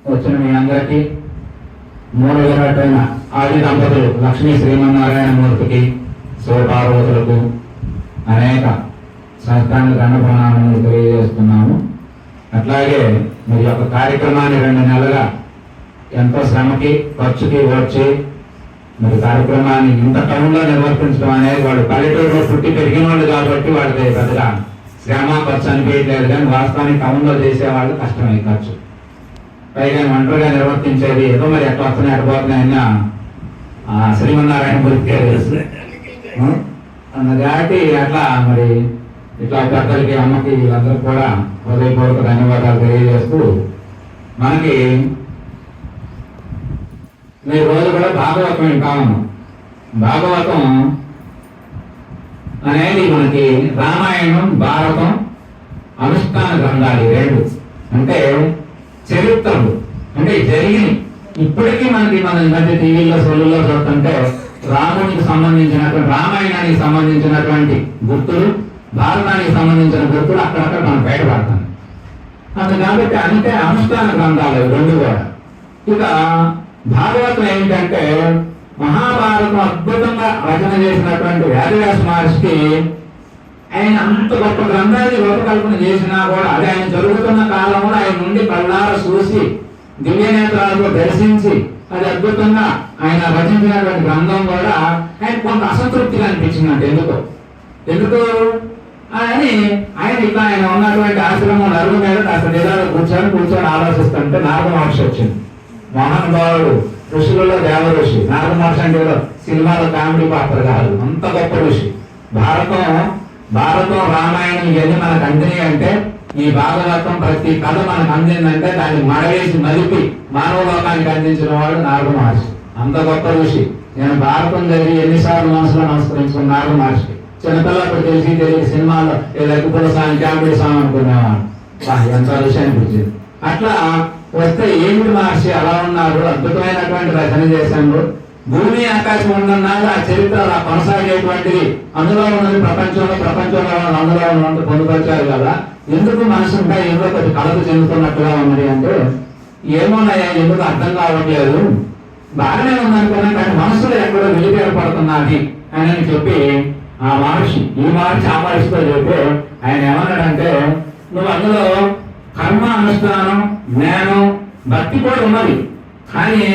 వచ్చిన మీ అందరికీ మూల విరాటైన ఆది దంపతులు లక్ష్మీ శ్రీమన్నారాయణ మూర్తికి శివపార్వతులకు అనేక సంస్థాన దండప్రణామములు తెలియజేస్తున్నాము. అట్లాగే మరి యొక్క కార్యక్రమాన్ని 2 నెలలుగా ఎంతో శ్రమకి ఖర్చుకి వచ్చి మరి కార్యక్రమాన్ని ఇంత టౌన్లో నిర్వర్తించడం అనేది వాళ్ళు పల్లెటూరులో పుట్టి పెరిగిన వాళ్ళు కాబట్టి వాళ్ళకి పెద్దగా శ్రమ ఖర్చు అనిపించలేదు. కానీ వాస్తవానికి టౌన్లో చేసేవాళ్ళు కష్టమే ఖర్చు. పైగా ఒంటరిగా నిర్వర్తించేది ఏదో మరి ఎట్లా వస్తున్నాయి ఎడబోతున్నాయన్న శ్రీమన్నారాయణ గురికి కాబట్టి అట్లా మరి ఇట్లా పెద్దలకి అమ్మకి వీళ్ళందరూ కూడా హృదయపూర్వక ధన్యవాదాలు తెలియజేస్తూ మనకి ఈ రోజు కూడా భాగవతం కావను. భాగవతం అనేది మనకి రామాయణం భారతం అనుష్ఠాన గ్రంథాలు 2 అంటే చరిత్రలు అంటే జరిగిన ఇప్పటికీ మనకి మన మధ్య టీవీలో సోళ్ళలో చూస్తుంటే రామునికి సంబంధించినటువంటి రామాయణానికి సంబంధించినటువంటి గుర్తులు భారతానికి సంబంధించిన గుర్తులు అక్కడక్కడ మనం బయటపడతాం. కాబట్టి అంటే అనుష్ఠాన గ్రంథాలు 2 కూడా. ఇక భాగవతం ఏమిటంటే మహాభారతం అద్భుతంగా రచన చేసినటువంటి వేదవ్యాస మహర్షికి ఆయన అంత గొప్ప గ్రంథాన్ని రూపకల్పన చేసినా కూడా అది ఆయన జరుగుతున్న కాలంలో ఆయన నుండి కళ్ళార చూసి దివ్యనేత్రాలతో దర్శించి అది అద్భుతంగా ఆయన రచించినటువంటి గ్రంథం కూడా ఆయన కొంత అసంతృప్తిగా అనిపించిందంటే ఎందుకు అని ఆయన ఇట్లా ఆయన ఉన్నటువంటి ఆశ్రమం నరుగు మీద కాస్త నిదాలు కూర్చొని ఆలోచిస్తుంటే నారద మహర్షి వచ్చింది. మహానుభావుడు ఋషులలో దేవ ఋషి. నారద మహర్షి అంటే సినిమాలో కామెడీ పాత్ర కాదు, అంత గొప్ప ఋషి. భారతం రామాయణం ఇవన్నీ మనకు అందినాయి అంటే ఈ భాగవతం ప్రతి కథ మనకు అందిందంటే దాన్ని మడవేసి మలిపి మానవ లోకానికి అందించిన వాడు నారద మహర్షి. అంత గొప్ప ఋషి. నేను భారతం చదివి ఎన్నిసార్లు మనసులో నమస్కరించుకున్న నారద మహర్షి. చిన్నపిల్లప్పుడు తెలిసి సినిమాలో లెక్కపుల సాంగ్ కామెడీ సాంగ్ అనుకునేవాడు. ఎంత ఋషి అనిపించింది. అట్లా వస్తే ఏమిటి మహర్షి అలా ఉన్నారు, అద్భుతమైనటువంటి రచన చేశారు. భూమి ఆకాశం ఉన్ననాడు ఆ చరిత్ర అలా కొనసాగేటువంటిది అందులో ఉన్నది ప్రపంచంలో అందులో ఉన్నది పొందుపరిచారు కదా. ఎందుకు మనసు ఉంటాయి ఏదో కొద్ది కలత చెందుతున్నట్టుగా ఉన్నది అంటే ఏమోనయ్యా ఎందుకు అర్థం కావట్లేదు, బాగానే ఉందనుకున్నా కానీ మనసులో ఎక్కడో వెలికి ఏర్పడుతున్నది అని చెప్పి ఈ మహర్షి ఆ మహర్షితో చెప్పి ఆయన ఏమన్నాడంటే నువ్వు అందులో కర్మ అనుష్ఠానం జ్ఞానం భక్తి కూడా ఉన్నది, కానీ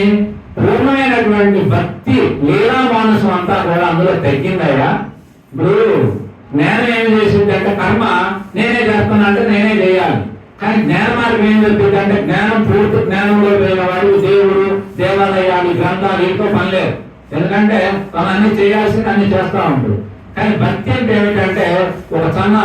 పూర్ణమైనటువంటి భక్తి లీలా మానసం అంతా కూడా అందులో తగ్గిందయ్యా. ఇప్పుడు జ్ఞానం ఏమి చేసింది అంటే కర్మ నేనే చేస్తున్నా అంటే నేనే చేయాలి, కానీ జ్ఞాన మార్గం ఏం చెప్పింది అంటే జ్ఞానం పూర్తి జ్ఞానంలో పోయిన వాడు దేవుడు దేవాలయాలు గ్రంథాలు ఇంకో పని లేదు. ఎందుకంటే తను అన్ని చేయాల్సింది అన్ని చేస్తూ ఉంటాడు. కానీ భక్తి అంటే ఏమిటంటే ఒక చిన్న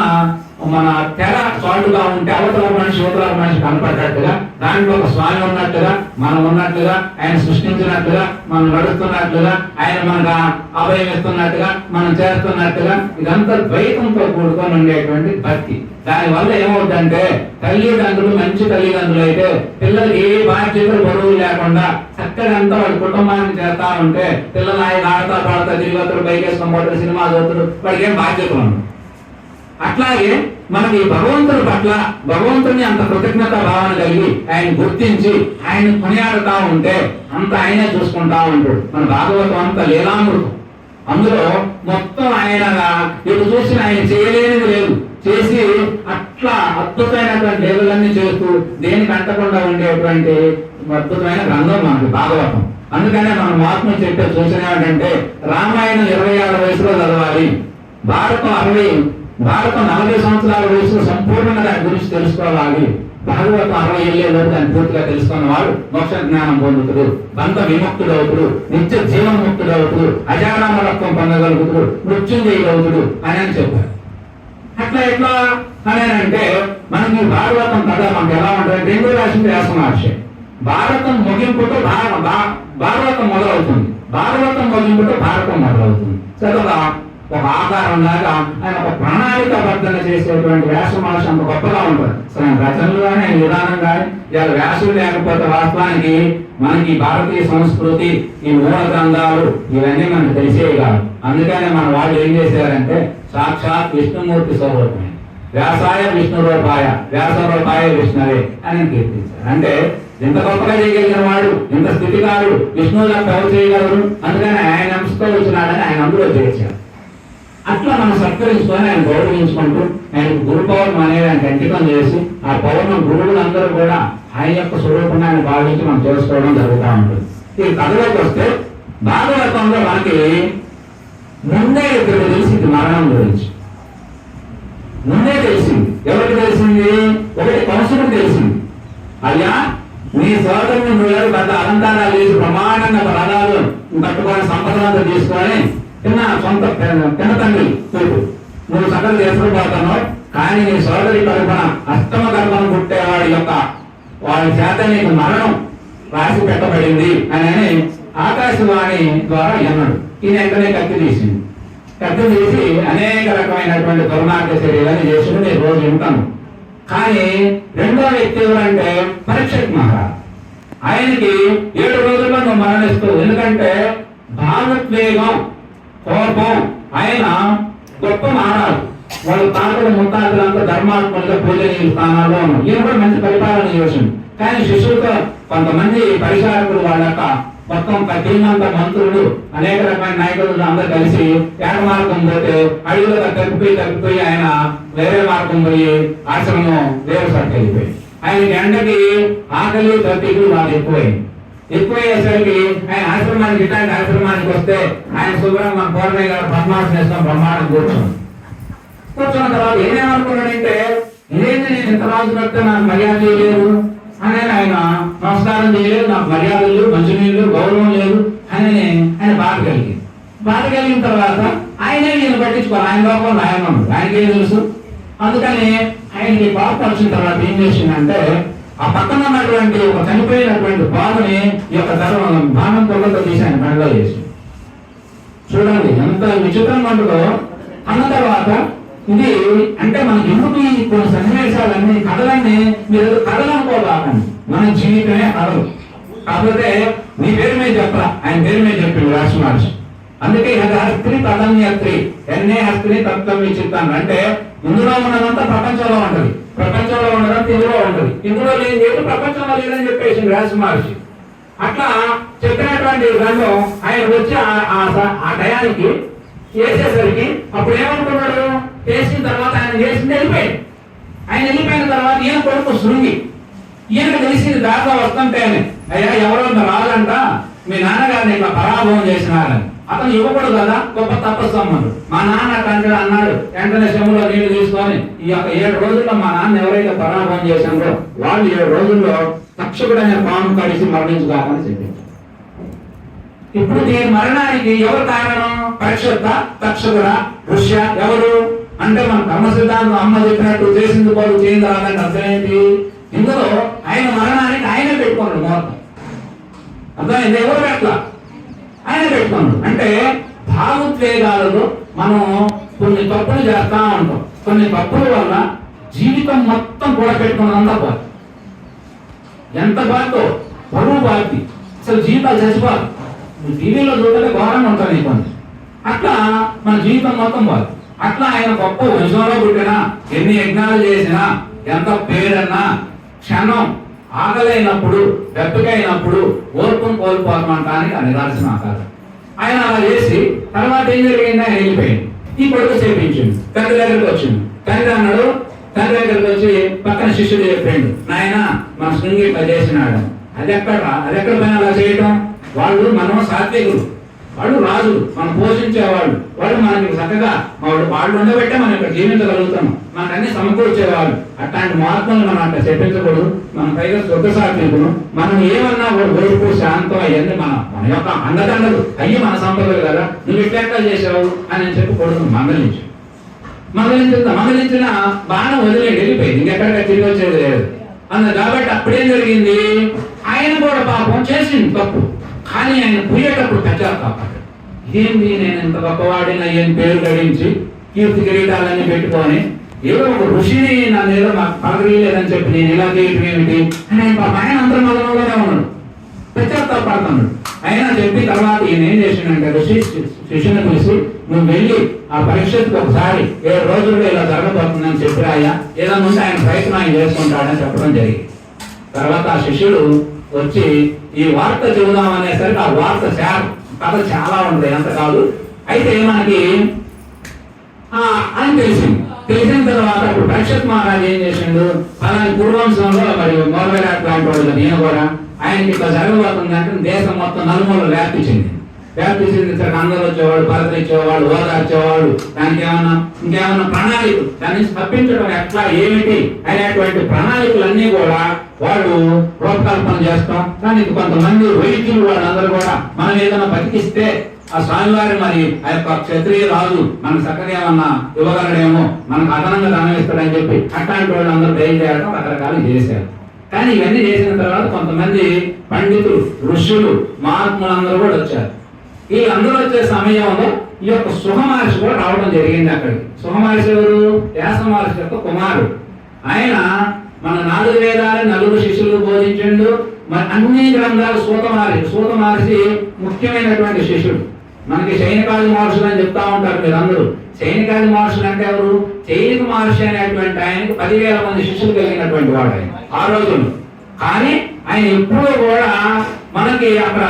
మన తెర చాటుగా ఉంటే అవతల మనిషి కనపడ్డట్టుగా దాంట్లో ఒక స్వామి ఉన్నట్టుగా మనం ఉన్నట్లుగా ఆయన సృష్టించినట్టుగా మనం నడుస్తున్నట్లుగా ఆయన మనకు అభయం ఇస్తున్నట్టుగా మనం చేస్తున్నట్టుగా ఇదంతా ద్వైతంతో కూడుకొని ఉండేటువంటి భక్తి. దానివల్ల ఏమవుతుందంటే తల్లిదండ్రులు మంచి తల్లిదండ్రులు అయితే పిల్లలు ఏ బాధ్యతలు బరువు లేకుండా చక్కగా అంతా వాడి కుటుంబాన్ని చేస్తా ఉంటే పిల్లలు ఆయన ఆడతా పాడతా తిరిగొత్తుడు బైకేసుకొని పోతాడు సినిమా చదువుతాడు వాడికి ఏం బాధ్యతలు ఉండవు. అట్లాగే మనకి భగవంతుడి పట్ల భగవంతుని అంత కృతజ్ఞత భావన కలిగి ఆయన గుర్తించి ఆయన కొనియాడుతా ఉంటే అంత ఆయనే చూసుకుంటా ఉంటాడు. మన భాగవతం అంత లీలామృతం. అందులో మొత్తం ఆయన ఇటు చూసిన ఆయన చేయలేనిది లేదు, చేసి అట్లా అద్భుతమైనటువంటి లీలలన్నీ చేస్తూ దేనికి అంటకుండా ఉండేటువంటి అద్భుతమైన గ్రంథం మనకి భాగవతం. అందుకనే మనం మహాత్ములు చెప్పే సూచన ఏమిటంటే రామాయణం 26 వయసులో చదవాలి, భారతం 40 సంవత్సరాల వయసులో సంపూర్ణంగా దాని గురించి తెలుసుకోవాలి. భాగవతం 60 ఏళ్ళేలోపు దాన్ని పూర్తిగా తెలుసుకున్న వాడు మోక్ష జ్ఞానం పొందుతుడు, బంధ విముక్తుడవుతుడు, నిత్య జీవన్ముక్తుడవుతుడు, అజానామరత్వం పొందగలుగుతుడు, మృత్యుంజయుడవుతుడు అని చెప్పారు. అట్లా ఎట్లా అంటే మనకి భాగవతం కథ మనకి ఎలా ఉంటుంది, 2 రాసింది వ్యాస మహర్షి. భారతం ముగింపుతో భాగవతం మొదలవుతుంది, భాగవతం ముగింపుతో భారతం మొదలవుతుంది. చదువుగా ఒక ఆకారం లాగా ఆయన ఒక ప్రణాళికబద్ధంగా చేసేటువంటి వ్యాస మహర్షి అంత గొప్పగా ఉంటుంది. అసలు రచనలు కానీ ఆయన విధానం కానీ ఇలా వ్యాసులు లేకపోతే వాస్తవానికి మనకి భారతీయ సంస్కృతి ఈ మూల గ్రంథాలు ఇవన్నీ మనకు తెలిసేవి కాదు. అందుకనే మన వాళ్ళు ఏం చేశారంటే సాక్షాత్ విష్ణుమూర్తి స్వరూపమే వ్యాసాయ విష్ణు రూపాయ వ్యాస రూపాయ విష్ణువే అని కీర్తించారు. అంటే ఇంత గొప్పగా చేయగలిగిన వాడు, ఇంత స్థితికారుడు, విష్ణువులా ప్రవ చేయగలరు, అందుకని ఆయన అంశతో వచ్చినాడని ఆయన అందులో చేర్చారు. అట్లా మనం సత్కరించుకొని ఆయన గౌరవించుకుంటూ ఆయనకు గురు పౌర్ణం అనేది ఆయన అంకితం చేసి ఆ పౌర్ణం గురువులందరూ కూడా ఆయన యొక్క స్వరూపంగా ఆయన భావించి మనం చేసుకోవడం జరుగుతూ ఉంటుంది. ఈ కథలోకి వస్తే భాగవతంలో మనకి ముందే ఇక్కడ తెలిసింది మరణం గురించి. ముందే తెలిసింది. ఎవరికి తెలిసింది? ఒకటి కంసుడికి తెలిసింది. అయ్యా నీ సోదరుని నువ్వు పెద్ద అలంకారాలు చేసి ప్రమాణంగా రథాలు కట్టుకొని సంపదలంతా తీసుకొని సొంత చిన్న తండ్రి చూపు నువ్వు సకల చేసుకుపోతాను, కానీ నీ సోదరి కల్పన అష్టమ కల్పన పుట్టేవాడి యొక్క వాడి చేత నీకు మరణం రాసి పెట్టబడింది అని ఆకాశవాణి ద్వారా అన్నాడు. ఈయన వెంటనే కత్తి తీసింది. కత్తి తీసి అనేక రకమైనటువంటి దుర్మార్గ చర్యలని చేసి నేను రోజు ఉంటాను. కానీ రెండో వ్యక్తి ఎవరంటే పరీక్షిత్ మహారాజ్. ఆయనకి 7 రోజుల్లో నువ్వు మరణిస్తూ, ఎందుకంటే భావోద్వేగం కోపం, ఆయన గొప్ప మహారాజు, వాళ్ళు తాతలు ముత్తాతలంతా ధర్మాత్మలుగా పూజనీయ స్థానాల్లో ఉన్నారు. ఈయన కూడా మంచి పరిపాలన చేసింది. కానీ శిష్యులతో కొంతమంది పరిచారకులు వాళ్ళ యొక్క మొత్తం కఠినంత మంత్రులు అనేక రకమైన నాయకులు అందరూ కలిసి ఏక మార్గం పోతే అడుగులో తప్పిపోయి ఆయన వేరే మార్గం పోయి ఆశ్రమం వేరే చోట వెళ్ళిపోయి ఆయనకి ఎండకి ఆకలి తప్పికులు వాళ్ళు ఎక్కువయ్యేసరికి ఆయన ఆశ్రమానికి ఇట్లాంటి ఆశ్రమానికి వస్తే ఆయన శుభ్రం మన పూర్ణయ్య గారు పద్మాసనం వేస్తాం బ్రహ్మాండం కూర్చున్న తర్వాత ఏమేమనుకున్నాడంటే ఇదేంటి నేను ఇంత రాజు కడితే నాకు మర్యాద చేయలేదు అని ఆయన నమస్కారం చేయలేదు, నాకు మర్యాదలు లేవు, మంచినీళ్ళు గౌరవం లేదు అని ఆయన బాధ కలిగిన తర్వాత ఆయనే నేను పట్టించుకోవాలి. ఆయన లోపల ఆయన ఉన్నాడు, ఆయనకేం తెలుసు. అందుకని ఆయనకి బాధ వచ్చిన తర్వాత ఏం చేసిందంటే ఆ పక్కన ఉన్నటువంటి ఒక చనిపోయినటువంటి బాధని ఈ యొక్క బాణం తొలతో తీసి ఆయన మెడలో వేసి చూడండి ఎంత విచిత్రంగా ఉంటుందో. అన్న తర్వాత ఇది అంటే మనకి ఎందుకు ఈ కొన్ని సన్నివేశాలన్నీ కథలన్నీ మీరు కథలు అనుకోవాలండి, మన జీవితమే కథలు. కాకపోతే నీ పేరు మీద చెప్పరా, ఆయన పేరు మీద చెప్పింది రాష్ట్ర మహర్షి. అందుకే హస్త్రి తదన్యత్రి ఎన్నే హస్త్రి తత్వం విచిత్తాను అంటే ఇందులో ఉన్నదంతా ప్రపంచంలో ఉంటది, ప్రపంచంలో ఉన్నదంతా ఇందులో ఉంటది, ఇందులో లేదు ప్రపంచంలో లేదని చెప్పేసి రాష్ట్ర మహర్షి. అట్లా చెప్పినటువంటి గ్రంథం ఆయన వచ్చి ఆ టయానికి చేసేసరికి అప్పుడు ఏమనుకున్నాడు, చేసిన తర్వాత ఆయన చేసింది వెళ్ళిపోయాడు. ఆయన వెళ్ళిపోయిన తర్వాత ఈయన కొడుకు శృంగి, ఈయనకు తెలిసింది దాకా వస్తుంటే అయ్యా ఎవరో రాలంట మీ నాన్నగారిని ఇట్లా పరాభవం చేసినారని. అతను ఇవ్వకూడదు కదా, గొప్ప తపస్సు అమ్మడు. మా నాన్న తండ్రి అన్నాడు, వెంటనే చెములో నీళ్లు తీసుకొని ఈ యొక్క 7 రోజుల్లో మా నాన్న ఎవరైతే పరాభవం చేశారో వాళ్ళు 7 రోజుల్లో తక్షకుడైన పాము కడిసి మరణించుదామని చెప్పింది. ఇప్పుడు దీని మరణానికి ఎవరు కారణం? పరీక్షిత, తక్షకుడ, ఋష్య ఎవరు అంటే మన కర్మ సిద్ధాంతం అమ్మ చెప్పినట్టు చేసింది పోలు చేయింది రాదంటే అర్థమేంటి? ఇందులో ఆయన మరణానికి ఆయనే పెట్టుకున్నాడు ముహూర్తం. అర్థమైంది? ఎవరు పెట్టలా, ఆయన పెట్టుకున్నాడు. అంటే భావోద్వేగాలలో మనం కొన్ని తప్పులు చేస్తా ఉంటాం. కొన్ని తప్పుల వల్ల జీవితం మొత్తం కూడా పెట్టుకున్నంత బాధ, ఎంత బాధతో బరువు బాధి, అసలు జీవితాలు చచ్చిపోదు. టీవీలో చూడలే ఘోరంగా ఉంటుంది కొన్ని. అట్లా మన జీవితం మొత్తం బాధ. అట్లా ఆయన గొప్ప వంశంలో పుట్టినా, ఎన్ని యజ్ఞాలు చేసినా, ఎంత పేరన్నా క్షణం ఆకలైనప్పుడు దెబ్బకైనప్పుడు ఓర్పును కోల్పోతామంటానికి నిదర్శనం ఆకారం. ఆయన అలా చేసి తర్వాత ఏం జరిగింది, ఆయన వెళ్ళిపోయింది. ఈ కొడుకు చేపించింది, తండ్రి దగ్గరికి వచ్చింది. తండ్రి అన్నాడు, తండ్రి దగ్గరికి వచ్చి పక్కన శిష్యుడు చెప్పాడు, నాయన మన శృంగి ఇట్లా చేసినాడు. అది ఎక్కడ పైన అలా చేయటం? వాళ్ళు మనం సాత్వికులు, వాళ్ళు రాజులు, మనం పోషించేవాళ్ళు, వాళ్ళు మనకి చక్కగా వాళ్ళు ఉండబట్టే మనం ఇక్కడ జీవించగలుగుతాం, మనకు అన్ని సమకూర్చేవాళ్ళు. అట్లాంటి మహాత్ములు మనం అట్లా చెప్పించకూడదు. మనం పైగా శుద్ధ సాత్వికులు, మనం ఏమన్నా ఓర్పు శాంతం అవన్నీ మన యొక్క అండదండలు అయ్యి మన సంపదలు కదా, నువ్వు ఇట్లా చేసావు అని చెప్పకూడదు. మందలించిన బాణం వదిలేడు, వెళ్ళిపోయింది, ఇంకెక్కడికి తిరిగి వచ్చేది లేదు అన్న. కాబట్టి అప్పుడేం జరిగింది, ఆయన కూడా పాపం చేసింది తప్పు, కానీ ఆయన పోయేటప్పుడు పశ్చాత్తాపడ్డాడు. ఇదేంటి, నేను ఇంత గొప్పవాడిని అయ్యని పేరు గడించి కీర్తి కిరీటాలన్నీ పెట్టుకొని ఏదో ఒక ఋషిని నన్ను ఏదో మాకు పలకలేదని చెప్పి నేను ఇలా చేయటం ఏమిటి అని ఆయన అంతర్మలంలోనే ఉన్నాడు, పశ్చాత్తాపడుతున్నాడు. అయినా చెప్పి తర్వాత ఈయన ఏం చేసిండంటే శిష్యుని పిలిచి, నువ్వు వెళ్ళి ఆ పరీక్షకు ఒకసారి 7 రోజుల్లో ఇలా జరగబోతుందని చెప్పిరాయా, ఏదన్నా ఉంటే ఆయన ప్రయత్నం ఆయన చేసుకుంటాడని చెప్పడం జరిగింది. తర్వాత ఆ శిష్యుడు వచ్చి ఈ వార్త చెబుదాం అనేసరికి ఆ వార్త కథ చాలా ఉంటుంది, ఎంత కాదు. అయితే మనకి అని తెలిసిన తర్వాత ఇప్పుడు పరీక్షత్ మహారాజు ఏం చేసిండు, అలాంటి పూర్వంశంలో మరి మోర్వేరాట్ లాంటి వాళ్ళు నేను కూడా ఆయనకి ఇట్లా జరగబోతుందంటే దేశం మొత్తం నలుమూలలు వ్యాపించింది. అందరూ వచ్చేవాడు, పలకరించేవాడు, ఓదార్చేవాడు, దానికి ఇంకేమన్నా ప్రణాళికలు, దాని నుంచి తప్పించడం ఎట్లా ఏమిటి అనేటువంటి ప్రణాళికలన్నీ కూడా వాళ్ళు రూపకల్పన చేస్తాం. కానీ కొంతమంది వైద్యులు వాళ్ళందరూ కూడా మనం ఏదైనా బతికిస్తే ఆ స్వామివారి మరి ఆ యొక్క క్షత్రియ రాజు మనకు చక్కగా ఏమన్నా ఇవ్వగలడేమో, మనకు అదనంగా ధనం ఇస్తాడని చెప్పి అట్లాంటి వాళ్ళు అందరూ బయలుదేరడం రకరకాలు చేశారు. కానీ ఇవన్నీ చేసిన తర్వాత కొంతమంది పండితులు, ఋషులు, మహాత్ములందరూ కూడా వచ్చారు. ఈ అందరూ వచ్చే సమయంలో ఈ యొక్క సుఖ మహర్షి కూడా రావడం జరిగింది అక్కడికి. సుఖ మహర్షి ఎవరు? వ్యాస మహర్షి యొక్క కుమారుడు. ఆయన మన 4 వేదాలు 4 శిష్యులు బోధించిండు. మరి అన్ని గ్రంథాలు సూత మహర్షి ముఖ్యమైనటువంటి శిష్యుడు. మనకి శైనికాది మహర్షులు అని చెప్తా ఉంటారు మీరందరూ. శైనికాది మహర్షులు అంటే ఎవరు? చైనిక మహర్షి అనేటువంటి ఆయనకు 10,000 మంది శిష్యులు కలిగినటువంటి వాడు ఆయన ఆ రోజుల్లో. కానీ ఆయన ఎప్పుడూ కూడా మనకి అక్కడ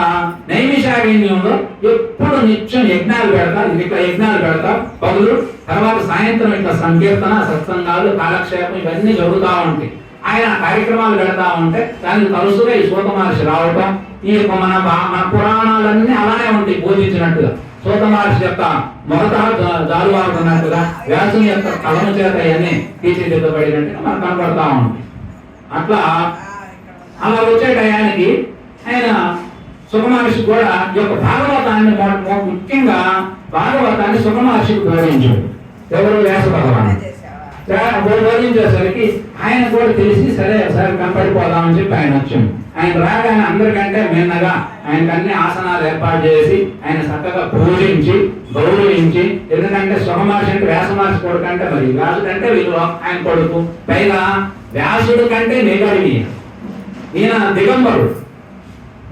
నైమిషారణ్యంలో ఎప్పుడు నిత్యం యజ్ఞాలు పెడతారు. ఇట్లా యజ్ఞాలు పెడతారు పగులు, తర్వాత సాయంత్రం ఇట్లా సంకీర్తన, సత్సంగాలు, కాలక్షేపం ఇవన్నీ జరుగుతూ ఉంటాయి. ఆయన కార్యక్రమాలు పెడతా ఉంటే దానికి తరచుగా ఈ సూత మహర్షి రావటం, ఈ యొక్క మన పురాణాలన్నీ అలానే ఉంటాయి బోధించినట్టుగా. సూత మహర్షి యొక్క మొదట జారువారుతున్నట్టుగా వ్యాసుని యొక్క కలమ చేత ఇవన్నీ తీర్చిదిద్దబడినట్టుగా మనకు కనపడతా ఉంటాయి. అలా వచ్చే టయానికి ఆయన సుఖ మహర్షి కూడా ఈ యొక్క భాగవతాన్ని ముఖ్యంగా భాగవతాన్ని సుఖ మహర్షికి బోధించాడు. ఎవరు? వ్యాస భగవాన్ బోధించేసరికి ఆయన కూడా తెలిసి సరే ఒకసారి కనపడిపోదామని చెప్పి ఆయన వచ్చింది. ఆయన రాగానే అందరికంటే మిన్నగా ఆయనకు అన్ని ఆసనాలు ఏర్పాటు చేసి ఆయన చక్కగా పూజించి గౌరవించి, ఎందుకంటే సుఖ మహర్షి అంటే వ్యాస మహర్షి కొడుకు అంటే మరి వ్యాసుడు అంటే వీళ్ళు ఆయన కొడుకు, పైగా వ్యాసుడు కంటే నిగడి ఈయన దిగంబరుడు.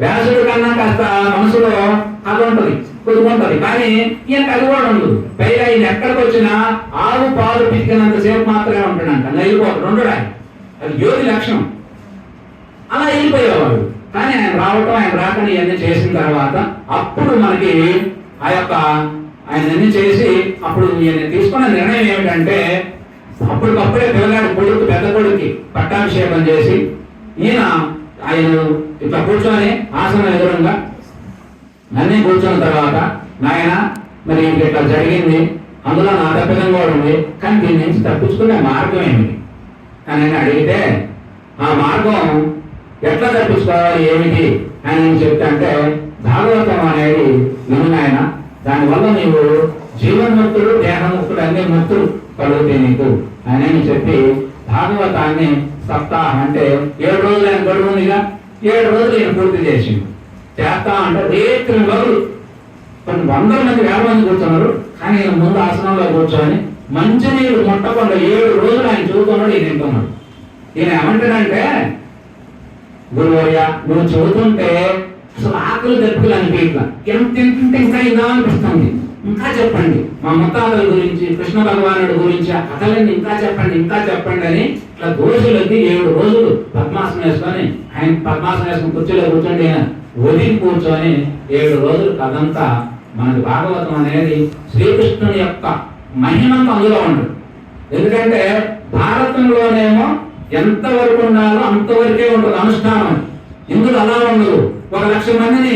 వ్యాసుడు కన్నా కాస్త మనసులో అది ఉంటుంది, కొద్దుకుంటది, కానీ ఈయనకు అది కూడా ఉండదు. పైగా ఈయన ఎక్కడికి వచ్చినా ఆవు పాలు పిసికినంత సేపు మాత్రమే ఉంటాడంట, వెళ్ళిపోతాడు ఉండడు. అది యోగి లక్షణం. అలా వెళ్ళిపోయేవాడు. కానీ ఆయన రావటం, ఆయన రాకని ఇవన్నీ చేసిన తర్వాత అప్పుడు మనకి ఆ యొక్క ఆయన అన్ని చేసి అప్పుడు ఈయన తీసుకున్న నిర్ణయం ఏమిటంటే అప్పటికప్పుడే పిల్లగాడి కొడుకు పెద్ద కొడుక్కి పట్టాభిషేకం చేసి ఆయన ఇట్లా కూర్చొని ఆసనం ఎదురుగా అన్నీ కూర్చున్న తర్వాత, నాయన మరి ఇట్లా జరిగింది, అందులో నా తప్పిదం కూడా ఉంది, కానీ దీని నుంచి తప్పించుకునే మార్గం ఏమిటి అని నేను అడిగితే ఆ మార్గం ఎట్లా తప్పించుకోవాలి ఏమిటి అని నేను చెప్తా అంటే, భాగవతం అనేది వినునాయన, దానివల్ల నీవు జీవన్ముక్తుడు, దేహముక్తుడు అన్ని ముక్తులు కలుగుతాయి నీకు అని చెప్పి భాగవతాన్ని సప్తాహం అంటే 7 రోజులు ఆయన గడువు ఉందిగా, 7 రోజులు ఈయన పూర్తి చేసిండు. చేస్తా అంటే రేత్రి రోజులు కొన్ని 100 మంది 1000 మంది కూర్చున్నారు. కానీ ఈయన ముందు ఆసనంలో కూర్చొని మంచినీళ్ళు ముట్టకుండా 7 రోజులు ఆయన చదువుతున్నాడు, ఈయన తింటున్నాడు. ఈయన ఏమంటాడంటే, గురువర్య నువ్వు చదువుతుంటే అసలు ఆకలి దెబ్బలు అనిపించట్లా, ఎంత తింటుంటే ఇంకా ఇలా అనిపిస్తుంది, ఇంకా చెప్పండి మా ముత్తాతల గురించి, కృష్ణ భగవానుడి గురించి ఆ కథలన్నీ ఇంకా చెప్పండి అని ఇట్లా దోషులకి 7 రోజులు పద్మాసనం వేసుకొని, ఆయన పద్మాసనం వేసుకుని కుర్చీలో కూర్చోండి, ఆయన ఒదిగి కూర్చొని 7 రోజులు కథంతా మనకి భాగవతం అనేది శ్రీకృష్ణుని యొక్క మహిమంతా అందులో ఉండదు. ఎందుకంటే భారతంలోనేమో ఎంతవరకు ఉండాలో అంతవరకే ఉంటుంది అనుష్ఠానం. ఇందులో అలా ఉండదు. 1,00,000 మందిని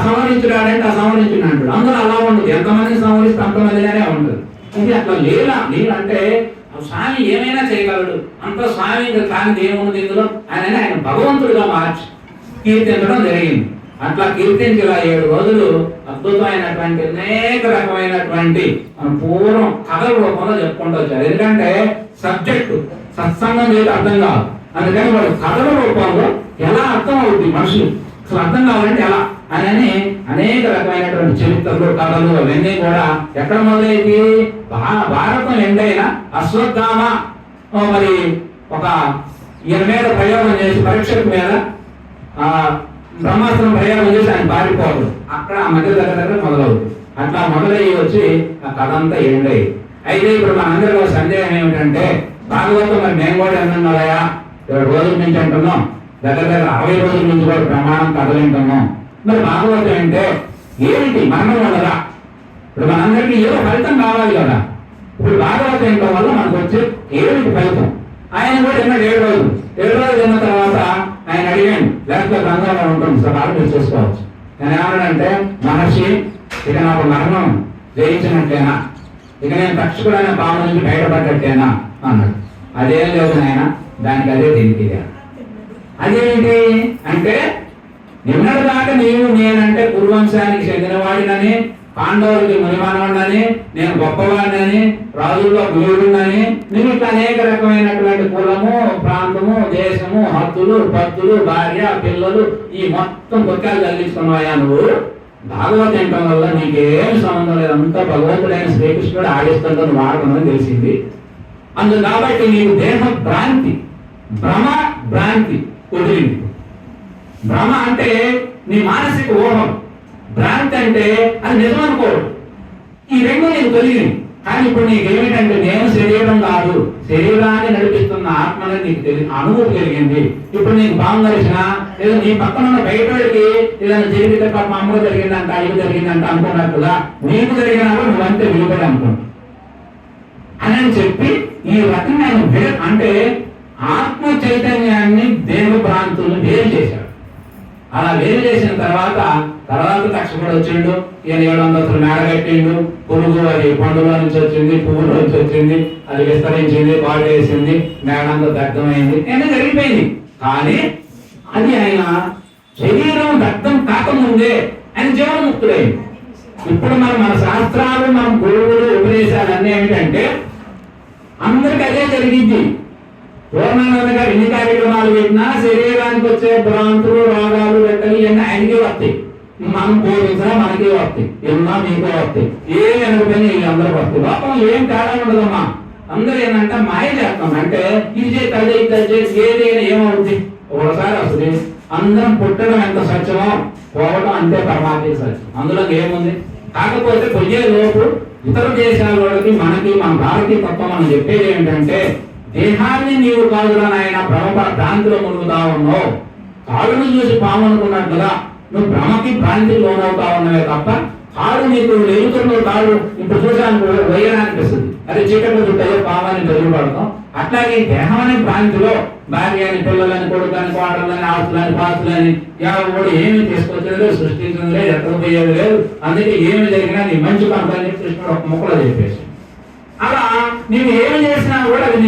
సంహరించుడాడంటే సంహరించుడు, అందులో అలా ఉండదు. ఎంతమందిని సంహరిస్తే అంతమందిగానే ఉండదు. ఇది అట్లా లీల అంటే స్వామి ఏమైనా చేయగలడు, అంత స్వామి కాని ఏముంది ఇందులో ఆయన భగవంతుడిగా మార్చి కీర్తించడం జరిగింది. అట్లా కీర్తించి 7 రోజులు అద్భుతమైనటువంటి అనేక రకమైనటువంటి పూర్వం కథల రూపంలో చెప్పుకుంటూ వచ్చారు. ఎందుకంటే సబ్జెక్టు సత్సంగం చేసి అర్థం కాదు, అందుకని వాళ్ళు కథల రూపంలో ఎలా అర్థం అవుతుంది మనుషులు, అసలు అర్థం కావాలంటే ఎలా అని అనేక రకమైనటువంటి చరిత్రలు, కథలు అవన్నీ కూడా ఎక్కడ మొదలైంది? భారతం ఎండైనా అశ్వత్థామ మరి ఒక ఈయన మీద ప్రయోగం చేసి పరీక్షకు మీద బ్రహ్మాస్త్రం ప్రయోగం చేసి ఆయన పారిపోవడం, అక్కడ ఆ మధ్య దగ్గర మొదలవుతుంది. అట్లా మొదలయ్యి వచ్చి ఆ కథ అంతా ఎండయి. అయితే ఇప్పుడు మనందరిలో సందేహం ఏమిటంటే, భాగవతం మరి మేము కూడా ఎన్నున్నాయా 7 రోజుల నుంచి అంటున్నాం, దగ్గర దగ్గర 60 రోజుల నుంచి కూడా ప్రమాణం కథలింటున్నాం. మరి భాగవతం అంటే ఏమిటి? మరణం వల్లరా? ఇప్పుడు మనందరికీ ఏదో ఫలితం కావాలి కదా. ఇప్పుడు భాగవతం ఏంటో వల్ల మనకు వచ్చే ఏమిటి ఫలితం? ఆయన కూడా ఎన్నో 7 రోజులు తిన్న తర్వాత ఆయన అడిగాను, లేకపోతే గంగాలో ఉంటుంది సార్, మీరు చూసుకోవచ్చు. నేను ఏమన్నాడంటే, మహర్షి ఇక నాకు మరణం జయించినట్టేనా, ఇక నేను తక్షకుడైన పాము నుంచి బయటపడ్డట్టేనా అన్నాడు. అదేం లేదు నాయన, దానికి అదే దీనికి అదేంటి అంటే, నిన్నటి దాకా నేనంటే కురువంశానికి చెందినవాడినని, పాండవులకి మునిమానవుడని, నేను గొప్పవాడినని, రాజుల్లో గురువుడినని, నేను ఇట్లా అనేక రకమైనటువంటి కులము, ప్రాంతము, దేశము, హద్దులు, పద్దులు, భార్య, పిల్లలు, ఈ మొత్తం కొత్తాలు తగ్గించుకున్నాయా నువ్వు? భాగవతం వినటం వల్ల నీకేం సంబంధం లేదు, అంతా భగవంతుడైన శ్రీకృష్ణుడు ఆడిస్తుంటే వాడకమని తెలిసింది. అందుకు కాబట్టి నీకు దేహ భ్రాంతి, భ్రమ భ్రాంతి కుదిరింది. భ్రమ అంటే నీ మానసిక ఊహం, భ్రాంతి అంటే అది నిజం అనుకోడు. ఈ రెండు నీకు తొలిగింది. కానీ ఇప్పుడు నీకు ఏమిటంటే, నేను శరీరం కాదు, శరీరాన్ని నడిపిస్తున్న ఆత్మని నీకు అనుభూతి కలిగింది. ఇప్పుడు నీకు బాగు కలిసిన లేదా నీ పక్కన ఉన్న బయటకి ఏదైనా జరిగితే పాప మా అమ్మ జరిగిందంట, అయ్యి జరిగిందంట అనుకున్నారు కదా, నీకు జరిగినప్పుడు నువ్వంతే విలువడి అనుకుంటా అని చెప్పి ఈ రకంగా అంటే ఆత్మ చైతన్యాన్ని దేవ భ్రాంతులను వేరు చేశాడు. అలా వేరు చేసిన తర్వాత తక్షకుడు వచ్చిండు. ఈయన 700 మేడ కట్టిండు. పురుగు అది పండుగ నుంచి వచ్చింది, పువ్వుల నుంచి వచ్చింది, అది విస్తరించింది, పాడు వేసింది, మేడంతా దగ్ధమైంది, ఏమైనా జరిగిపోయింది. కానీ అది ఆయన శరీరం దగ్ధం కాకముందే ఆయన జీవన్ముక్తుడైంది. ఇప్పుడు మన శాస్త్రాలు, మన గురువులు, ఉపదేశాలు అన్నీ ఏమిటంటే అందరికి అదే జరిగింది. పూర్ణానంద గారు ఎన్ని కార్యక్రమాలు పెట్టినా శరీరానికి వచ్చే భ్రాంతులు, రోగాలు, వెంటనే ఇవన్నీ ఆయనకే వస్తాయి. మనం బోధించినా మనకే వస్తాయి, ఎన్నో మీకే వస్తాయి. ఏమి అనుకుని అందరూ వస్తాయి. లోపం ఏం తేడా ఉండదమ్మా. అందరూ ఏంటంటే మాయ చేస్తాం. అంటే ఇది చేసి అదే ఇది ఏదైనా ఏమవుతుంది, ఒకసారి వస్తుంది. అందరం పుట్టడం ఎంత సత్యమో పోవడం అంతే పరమాత్మ సత్యం. అందులో ఏముంది? కాకపోతే పోయే లోపు ఇతర దేశాల వాళ్ళకి, మనకి, మన భారతీయ తత్వం మనం చెప్పేది ఏంటంటే, దేహాన్ని నీవు కాదురా నాయన భ్రాంతిలో మునుగుతా ఉన్నావు. కాళ్ళను చూసి పాము అనుకున్నట్టుగా నువ్వు భ్రమకి భ్రాంతికి లోనవుతా ఉన్నవే తప్ప కాడు నీకు ఎదుగుతున్న కాడు ఇప్పుడు చూసాను వేయడానికి వస్తుంది. అదే చీకట్లో చుట్టూ పామాన్ని బెదిరిపడతాం. అట్లాగే దేహం అనే భ్రాంతిలో భార్య అని, పిల్లలని, కొడుకుని, కోడలని, ఆస్తులని, పాస్తులని ఎవరు ఏమి తీసుకొచ్చేది, సృష్టించడం లేదు, ఎక్కడ పోయేది లేదు. అందుకే ఏమి జరిగినా నీ మంచి పనులని కృష్ణుడు ఒక ముక్కలో చెప్పేసి, అలా నీవు ఏమి చేసినా కూడా అది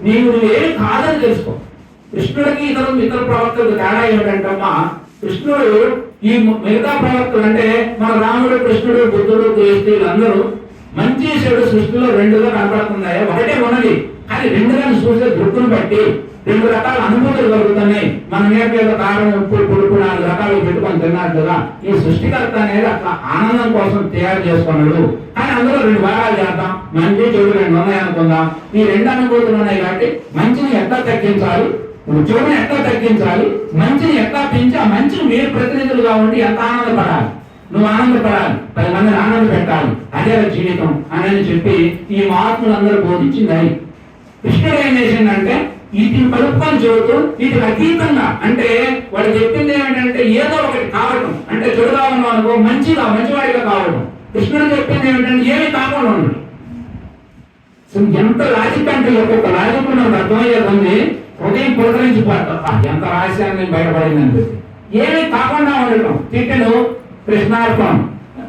నీవు ఏమి కాదని తెలుసుకో. కృష్ణుడికి ఇతర ప్రవక్తలకు తేడా ఏమిటంటమ్మా, కృష్ణుడు ఈ మిగతా ప్రవక్తలు అంటే మన రాముడు, కృష్ణుడు, బుద్ధుడు, క్రీస్తులు అందరూ మంచి చెడు సృష్టిలో రెండుగా కనపడుతున్నాయి. ఒకటే ఉన్నది, కానీ రెండుగా చూసే దృష్టిని బట్టి 2 రకాల అనుభూతులు కలుగుతున్నాయి. మన నేర్పేద కారం, ఉప్పు, పులుపు 4 రకాలు పెట్టుకొని తిన్నారు కదా. ఈ సృష్టికర్త అనేది అట్లా ఆనందం కోసం తయారు చేసుకున్నాడు. కానీ అందులో 2 భాగాలు చేద్దాం. మంచి చెడు 2 ఉన్నాయి అనుకుందాం. ఈ 2 అనుభూతులు ఉన్నాయి కాబట్టి మంచిని ఎట్లా తగ్గించాలి, చెడుని ఎట్లా తగ్గించాలి, మంచిని ఎట్లా పెంచి ఆ మంచిని మీరు ప్రతినిధులుగా ఉండి ఎంత ఆనందపడాలి, నువ్వు ఆనందపడాలి, 10 మందిని ఆనంద పెట్టాలి, అదే జీవితం అని చెప్పి ఈ మహాత్ములందరూ బోధించింది. అది కృష్ణుడు ఏం చేసిందంటే వీటిని కలుపుకొని చెబుతూ వీటికి అతీతంగా, అంటే వాడు చెప్పింది ఏమిటంటే ఏదో ఒకటి కావటం, అంటే చెడుగా ఉన్నాం అనుకో మంచివాడిగా కావడం. కృష్ణుడు చెప్పింది ఏమిటంటే ఏమి కాకుండా ఉండడం. ఎంత లాజిక్ అంటే ఒక్కొక్క లాజిక్ మనకు అర్థమయ్యేది. ఉదయం పులకరించిపోతాం, ఎంత రహస్యాన్ని బయటపడిందని చెప్పి ఏమి కాకుండా ఉండటం. తిట్టను కృష్ణార్పణం,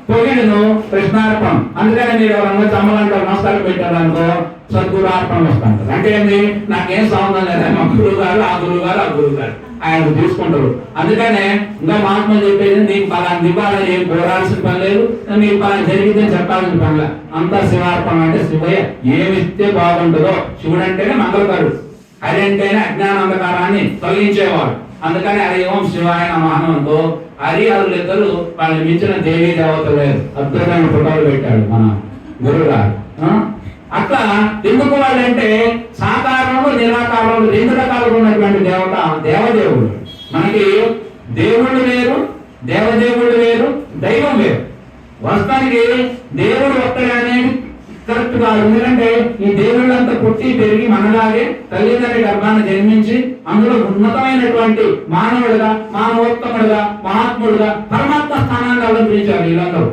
పొగిడును కృష్ణార్పణం. అందుకని మీరు ఎవరన్నా చమ్మలంటారు, నమస్కారం పెట్టారనుకో సద్గురు అర్పణ వస్తాను. అంటే ఏంటి, నాకేం సంబంధం లేదా, మా గురువు గారు, ఆ గురువు గారు, ఆ గురువు గారు ఆయన తీసుకుంటారు. అందుకనే ఇంకా మహాత్మ చెప్పేది, నీకు పలానా దివ్వాలని ఏం కోరాల్సిన పని లేదు, నీకు పలానా జరిగిద్దని చెప్పాల్సిన పని లేదు. అంతా శివార్పణ. అంటే శివయ్య ఏమిస్తే బాగుంటుందో. శివుడు అంటేనే మంగళకరుడు, హరి అంటేనే అజ్ఞానందకారాన్ని తొలగించేవాడు. అందుకని హరి ఓం శివాయ నమః అనుకో. హరి హరులు ఇద్దరు వాళ్ళని మించిన దేవీ దేవత లేదు. అద్భుతమైన ఫోటోలు పెట్టాడు మన గురువు గారు. అట్లా ఎందుకు వాళ్ళంటే సాకారంలో, నిరాకారంలో 2 రకాలుగా ఉన్నటువంటి దేవత దేవదేవుడు. మనకి దేవుళ్ళు వేరు, దేవదేవుడు వేరు, దైవం వేరు. వాస్తవానికి దేవుడు ఒక్కడే అనేది కరెక్ట్ కాదు. ఎందుకంటే ఈ దేవుళ్ళంతా పుట్టి పెరిగి మనలాగే తల్లిదండ్రి గర్భాన్ని జన్మించి అందులో ఉన్నతమైనటువంటి మానవుడుగా, మానవోత్తముడుగా, మహాత్ముడుగా పరమాత్మ స్థానాన్ని అలంకరించారు వీళ్ళందరూ.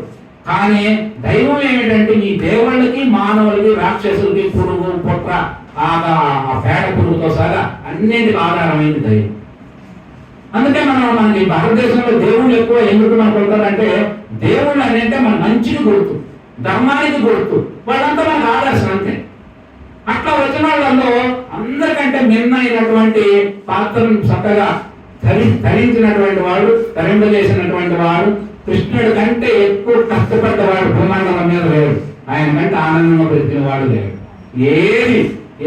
కానీ దైవం ఏమిటంటే ఈ దేవుళ్ళకి, మానవులకి, రాక్షసులకి, పురుగు, పుట్ర, ఆ పేడ పురుగుతో సహా అన్నింటికి ఆధారమైంది దైవం. అందుకే మనకి భారతదేశంలో దేవుళ్ళు ఎక్కువ ఎందుకు అనుకుంటారంటే, దేవుళ్ళు అంటే మన మంచిని గుర్తు, ధర్మానికి గుర్తు, వాళ్ళంతా మనకు ఆదర్శం అంతే. అట్లా వచ్చిన వాళ్ళలో అందరికంటే మిన్నైనటువంటి పాత్రను చక్కగా ధరించినటువంటి వాడు, ధరింపజేసినటువంటి వాడు, కృష్ణుడి కంటే ఎక్కువ కష్టపడ్డవాడు భూమండలం మీద లేడు. ఆయన కంటే ఆనందంగా బ్రతికిన వాడు లేడు.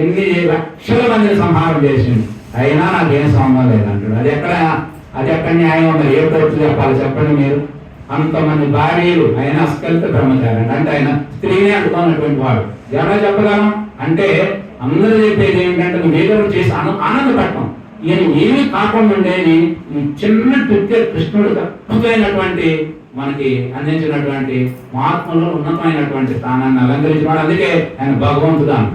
ఎన్ని లక్షల మందిని సంహారం చేసింది, అయినా నాకేం సంబంధం లేదంటాడు. అది ఎక్కడ న్యాయం? మరి ఏ కోర్టు చెప్పాలి చెప్పండి మీరు? అంతమంది భార్యలు, ఆయన అస్కలిత బ్రహ్మచారి అంటే ఆయన స్త్రీనే అనుకున్నటువంటి వాడు. ఎలా చెప్పగలం అంటే అందరూ చెప్పేది ఏమిటంటే, నువ్వు ఏదో చేసి ఆనందపడటం. ఈయన ఏమీ కాకుండా ఉండేది ఈ చిన్న నృత్య కృష్ణుడు అద్భుతమైనటువంటి మనకి అందించినటువంటి మహాత్ములో ఉన్నతమైనటువంటి స్థానాన్ని అలంకరించినాడు. అందుకే ఆయన భగవంతుడు అను.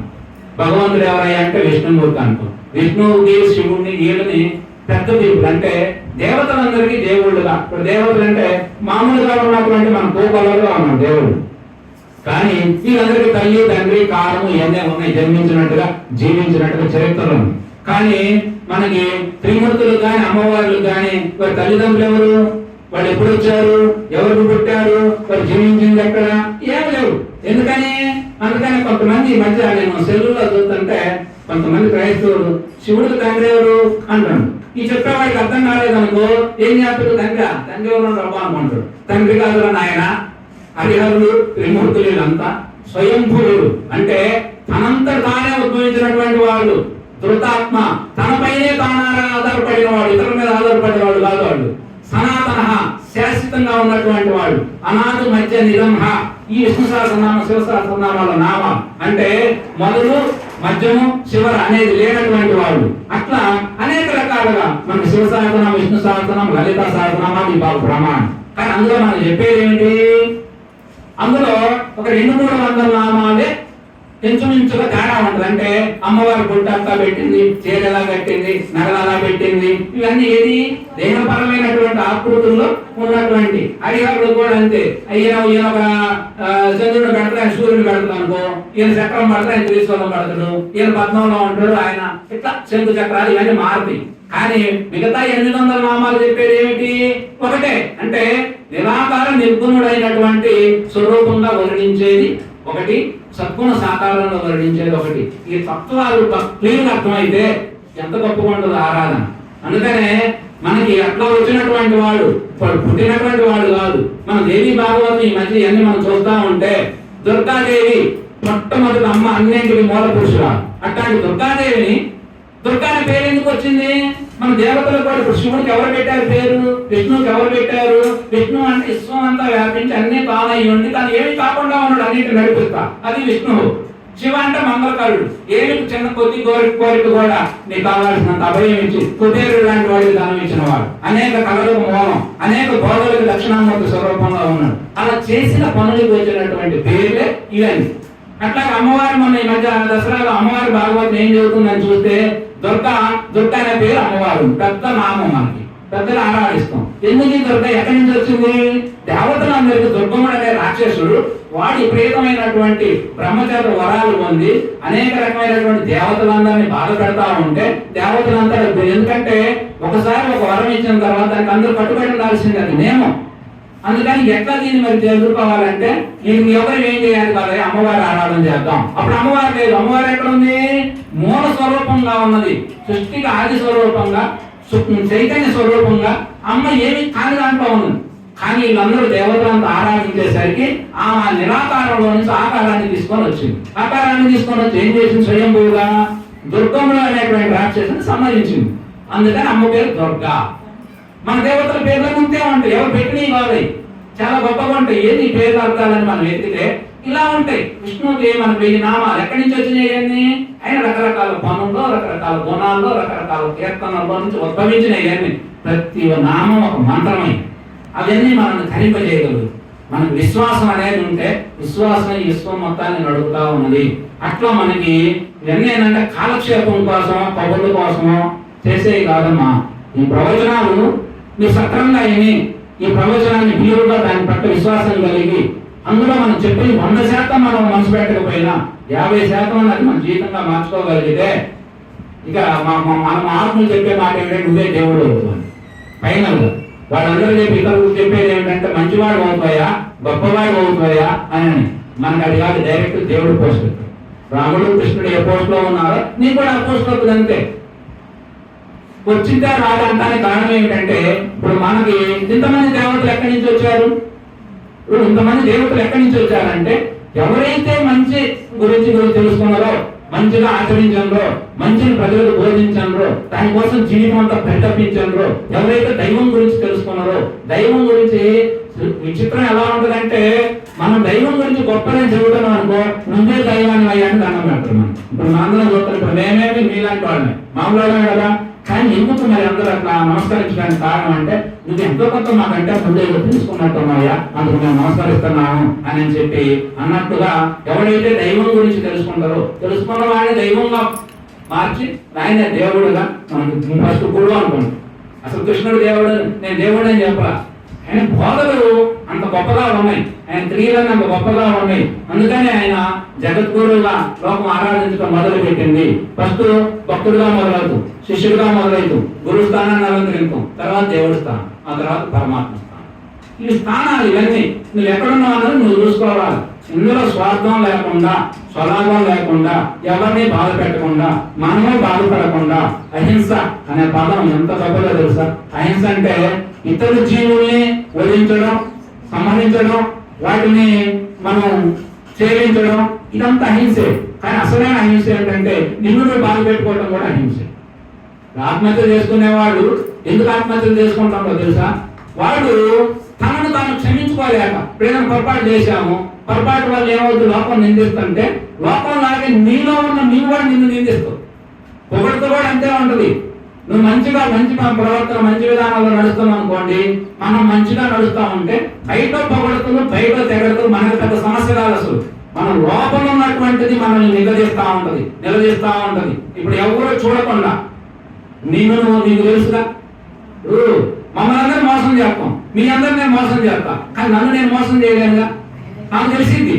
భగవంతుడు ఎవరయ్యా అంటే విష్ణుమూర్తి అనుకో. విష్ణువుకి, శివుడిని, వీళ్ళని పెద్ద దేవుడు అంటే దేవతలందరికీ దేవుళ్ళుగా. ఇప్పుడు దేవతలు అంటే మామూలుగా ఉన్నటువంటి మన భూగోళంలో ఉన్నాడు దేవుడు. కానీ వీళ్ళందరికీ తల్లి, తండ్రి, కాలము ఇవన్నీ ఉన్నాయి, జన్మించినట్టుగా జీవించినట్టుగా చరిత్రలు. కానీ మనకి త్రిమూర్తులు కానీ, అమ్మవార్లు కానీ, వారి తల్లిదండ్రులు ఎవరు? వాళ్ళు ఎప్పుడు వచ్చారు? ఎవరికి పుట్టారు? వారు జీవించింది ఎక్కడ? ఏం లేవు. ఎందుకని? అందుకని కొంతమంది ఈ మధ్య నేను సెల్లులో చూస్తుంటే కొంతమంది క్రైస్తవులు శివుడికి తండ్రి ఎవరు అంటాడు. ఈ చెప్పేవాడికి అర్థం కాలేదనుకో ఏం చేస్తాడు? తండ్రి ఎవరు రబ్బా అనుకుంటాడు. తండ్రి కాదురా నాయన. హరిహరులు, త్రిమూర్తులు వీళ్ళంతా స్వయంభూరుడు అంటే తనంతా తానే ఉద్భవించినటువంటి వాళ్ళు. ధృతాత్మ తనపైనే తాను ఆధారపడిన వాడు, ఇతరుల మీద ఆధారపడిన వాడు కాదు. వాళ్ళు సనాతన, శాశ్వతంగా ఉన్నటువంటి వాడు. అనాథు మధ్య నిరంహ. ఈ విష్ణు సహస్రనామ, శివ సహస్రనామాల నామ అంటే మొదలు, మధ్యము, చివర అనేది లేనటువంటి వాడు. అట్లా అనేక రకాలుగా మనకి శివ సహస్రనామం, విష్ణు సహస్రనామం, లలిత సహస్రనామం ఈ బాబు ప్రమాణం. కానీ అందులో మనం చెప్పేది ఏమిటి? అందులో ఒక 200-300 నామాలే ఇంచుమించుగా తేడా ఉంటుంది. అంటే అమ్మవారి గుడ్డంతా పెట్టింది, చీరలా కట్టింది, నగలలా పెట్టింది. ఇవన్నీ ఏది? దేహపరమైనటువంటి ఆకృతుల్లో ఉన్నటువంటి. హరిహరుడు కూడా అంతే. ఈయన ఒక చంద్రుడు పెడతాడు, ఆయన సూర్యుడు పెడతాడు అనుకో. ఈయన చక్రం పడతాడు, ఆయన త్రిశూలం పడతాడు. ఈయన పద్మంలో ఉంటాడు, ఆయన ఇట్లా శంకు చక్రాలు ఇవన్నీ మారుతాయి. కానీ మిగతా 800 నామాలు చెప్పేది ఏమిటి? ఒకటే. అంటే నిరాకార నిర్గుణుడైనటువంటి స్వరూపంగా వర్ణించేది ఒకటి, సద్గుణ సాకారంలో వర్ణించేది ఒకటి. ఈ తత్వాలు క్లియర్గా అర్థమైతే ఎంత గొప్పగా ఉంటుంది ఆరాధన. అందుకనే మనకి అట్లా వచ్చినటువంటి వాడు పుట్టినటువంటి వాడు కాదు. మన దేవి భాగవతం ఈ మధ్య ఇవన్నీ మనం చూస్తా ఉంటే దుర్గాదేవి మొట్టమొదటి అమ్మ, అన్నింటికి మూల పురుషురాలు. అట్లాంటి దుర్గాదేవిని, దుర్గా అనే పేరు ఎందుకు వచ్చింది? మన దేవతలు కూడా ఇప్పుడు శివుడికి ఎవరు పెట్టారు పేరు? విష్ణువుకి ఎవరు పెట్టారు? విష్ణు అంటే విశ్వం అంతా వ్యాపించి అన్ని తానయ్యి ఉండి తాను ఏమి కాకుండా ఉన్నాడు, అన్నింటి నడిపిస్తా, అది విష్ణువు. శివ అంటే మంగళకారుడు. ఏమి చిన్న కొద్ది కోరిక కూడా నీకు కావాల్సినంత అభయం ఇచ్చి కుబేరుడు లాంటి వాడికి దానం ఇచ్చిన వాడు. అనేక కళలకు మూలం, అనేక బోధలకు దక్షిణామూర్తి స్వరూపంగా ఉన్నాడు. అలా చేసిన పనులకు వచ్చినటువంటి పేర్లే ఇవన్నీ. అట్లాగే అమ్మవారి మన ఈ మధ్య దసరాలో అమ్మవారి భాగవతం ఏం చదువుతుందని చూస్తే దుర్గా అనే పేరు అమ్మవారు. పెద్ద నామం, మనకి పెద్దలు ఆరాధిస్తాం. ఎందుకు దుర్గ ఎక్కడి నుంచి వచ్చింది? దేవతలందరికీ దుర్గముడు అనే రాక్షసుడు వాడి విపరీతమైనటువంటి బ్రహ్మచార వరాలు పొంది అనేక రకమైనటువంటి దేవతలందరినీ బాధ పెడతా ఉంటే దేవతలందరూ, ఎందుకంటే ఒకసారి ఒక వరం ఇచ్చిన తర్వాత దానికి అందరూ కట్టుబడి ఉండాల్సింది, అది నియమం. అందుకని ఎట్లా దీన్ని మరి ఎదుర్కోవాలంటే దీనికి ఎవరు ఏం చేయాలి కదా, అమ్మవారి ఆరాధన చేద్దాం. అప్పుడు అమ్మవారు లేదు. అమ్మవారు ఎక్కడ ఉంది? మూల స్వరూపంగా ఉన్నది, సృష్టికి ఆది స్వరూపంగా, చైతన్య స్వరూపంగా అమ్మ ఏమి కాని దాంట్లో ఉంది. కానీ వీళ్ళందరూ దేవతలంతా ఆరాధించేసరికి ఆ నిరాకారంలో నుంచి ఆకారాన్ని తీసుకొని వచ్చింది. ఆకారాన్ని తీసుకొని వచ్చి ఏం చేసింది? స్వయంభూగా దుర్గములు అనేటువంటి రాక్షసుని సంహరించింది. అందుకని అమ్మ పేరు దుర్గా. మన దేవతల పేర్లు ఉంటే ఉంటాయి, ఎవరు పెట్టినవి కాదు, చాలా గొప్పగా ఉంటాయి. ఏది పేర్లు అర్థాలని మనం ఎత్తితే ఇలా ఉంటాయి. విష్ణువుకి మనకు 1000 నామాలు ఎక్కడి నుంచి వచ్చినాయి? ఆయన రకరకాల పనుల్లో, రకరకాల గుణాల్లో, రకరకాల కీర్తనల్లో నుంచి ఉద్భవించినాయి. ప్రతి నామం ఒక మంత్రమై అవన్నీ మనల్ని ధరింపజేయగలరు. మనకు విశ్వాసం అనేది ఉంటే విశ్వాసం ఈ విశ్వం మొత్తాన్ని నడుపుతా ఉన్నది. అట్లా మనకి ఇవన్నీ ఏంటంటే కాలక్షేపం కోసమో కబుర్ల కోసమో చేసేవి కాదమ్మా. ఈ ప్రవచనాలు మీరు సక్రంగా అయిని ఈ ప్రవచనాన్ని వీలుగా దాని పట్ల విశ్వాసం కలిగి అందులో మనం చెప్పి 100% మనం మనసు పెట్టకపోయినా 50% అది మన జీవితంగా మార్చుకోగలిగితే ఇక మన ఆత్మలు చెప్పే మాట ఏంటంటే నువ్వే దేవుడు అవుతుంది. ఫైనల్గా వాళ్ళందరూ చెప్పి ఇతరులకు చెప్పేది ఏమిటంటే మంచివాడు అవుతాయా గొప్పవాడు అవుతాయా అని. మనకు అది కాదు, డైరెక్ట్ దేవుడు పోస్ట్. రాముడు కృష్ణుడు ఏ పోస్ట్ లో ఉన్నారో నీకు కూడా ఆ పోస్ట్ అవుతుంది అంతే. వచ్చిందే రాదంటానికి కారణం ఏమిటంటే ఇప్పుడు మనకి ఇంతమంది దేవతలు ఎక్కడి నుంచి వచ్చారు? ఇప్పుడు ఇంతమంది దేవతలు ఎక్కడి నుంచి వచ్చారంటే ఎవరైతే మంచి గురించి తెలుసుకున్నారో, మంచిగా ఆచరించండ్రో, మంచిని ప్రజలకు బోధించండ్రో, దానికోసం జీవితం అంతా పరితపించండ్రో, ఎవరైతే దైవం గురించి తెలుసుకున్నారో, దైవం గురించి విచిత్రం ఎలా ఉంటుందంటే మనం దైవం గురించి గొప్పదని చెబుతున్నాం అనుకో, నువ్వే దైవాన్ని అయ్యాన్ని దండం పెడతాం. మనం ఇప్పుడు మనందరం చూస్తాం, ఇప్పుడు మేమేమి మీలాంటి వాళ్ళమే మామూలుగా కదా. కానీ ఎందుకు మరి అందరూ అట్లా నమస్కరించడానికి కారణం అంటే నువ్వు ఎంతో కొంత మాకంటే ముందే తెలుసుకున్నట్టున్నాయా, అందుకు మేము నమస్కరిస్తున్నాము అని చెప్పి అన్నట్టుగా ఎవరైతే దైవం గురించి తెలుసుకున్న వాడిని దైవంగా మార్చి ఆయన దేవుడుగా మనకు ఫస్ట్ గురువు అనుకోండి. అసలు కృష్ణుడు దేవుడు, నేను దేవుడు అని చెప్పాల. ఆయన బోధలు అంత గొప్పగా ఉన్నాయి, ఆయన క్రియలను అంత గొప్పగా ఉన్నాయి. అందుకని ఆయన జగద్గురువుగా లోకం ఆరాధించడం మొదలు పెట్టింది. ఫస్ట్ భక్తుడిగా మొదలవుతూ, శిష్యుడిగా మొదలవుతూ, గురు స్థానాన్ని అలంకరించాం, తర్వాత దేవుడి స్థానం, ఆ తర్వాత పరమాత్మ స్థానం. ఈ స్థానాలు ఇవన్నీ నువ్వు ఎక్కడున్నావు అన్నది నువ్వు చూసుకోవాలి. ఇందులో స్వార్థం లేకుండా, స్వలాభం లేకుండా, ఎవరిని బాధ పెట్టకుండా, మనమే బాధపడకుండా, అహింస అనే పదం ఎంత గొప్పదో తెలుసా? అహింస అంటే ఇతర జీవుల్ని వధించడం, సంహరించడం, వాటిని మనం సేవించడం, ఇదంతా అహింసే. కానీ అసలైన అహింస ఏంటంటే నిన్ను నువ్వు బాధ పెట్టుకోవడం కూడా అహింసే. ఆత్మహత్య చేసుకునేవాడు ఎందుకు ఆత్మహత్యలు చేసుకుంటాడో తెలుసా? వాడు తనను తాను క్షమించుకోలేక ప్రేమ పొరపాటు చేశాము, పొరపాటు వల్ల ఏమవుతుంది, లోకం నిందిస్తుంటే లోకం లాగే నీలో ఉన్న నీవు కూడా నిన్ను నిందిస్తావు. పొగడుతూ కూడా అంతే ఉంటుంది. నువ్వు మంచి ప్రవర్తన, మంచి విధానాల్లో నడుస్తున్నావు అనుకోండి, మనం మంచిగా నడుస్తా ఉంటే బయట పొగడుతులు, బయట తెగడుతూ మనకు పెద్ద సమస్య కాదు. అసలు మన లోపల ఉన్నటువంటిది మనల్ని నిలదీస్తా ఉంటది. ఇప్పుడు ఎవరో చూడకుండా నీకు తెలుసుగా, మమ్మల్ని అందరూ మోసం చేస్తాం, మీ అందరు నేను మోసం చేస్తా, కానీ నన్ను నేను మోసం చేయలేనుగా, నాకు తెలిసింది.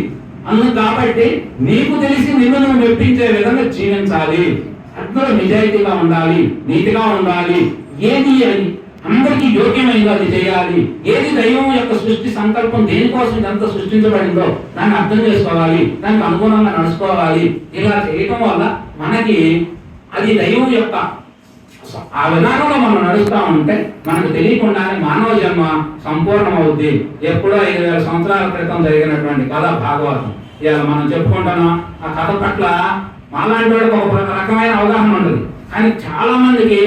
అందుకు కాబట్టి నీకు తెలిసి నిన్ను నువ్వు మెప్పించే విధంగా జీవించాలి. అందులో నిజాయితీగా ఉండాలి, నీతిగా ఉండాలి. ఏది అందరికీ యోగ్యమైందో అది చేయాలి. ఏది దైవం యొక్క సృష్టి సంకల్పం, దేనికోసం ఇదంతా సృష్టించబడిందో దాన్ని అర్థం చేసుకోవాలి, దానికి అనుగుణంగా నడుచుకోవాలి. ఇలా చేయటం వల్ల మనకి అది దైవం యొక్క ఆ విధానంలో మనం నడుస్తా ఉంటే మనకు తెలియకుండానే మానవ జన్మ సంపూర్ణమవుద్ది. ఎప్పుడో 5,000 సంవత్సరాల క్రితం జరిగినటువంటి కథ భాగవతం. ఇలా మనం చెప్పుకుంటున్నాం. ఆ కథ పట్ల మాలాంటి వాడికి ఒక రకమైన అవగాహన ఉంటుంది. కానీ చాలా మందికి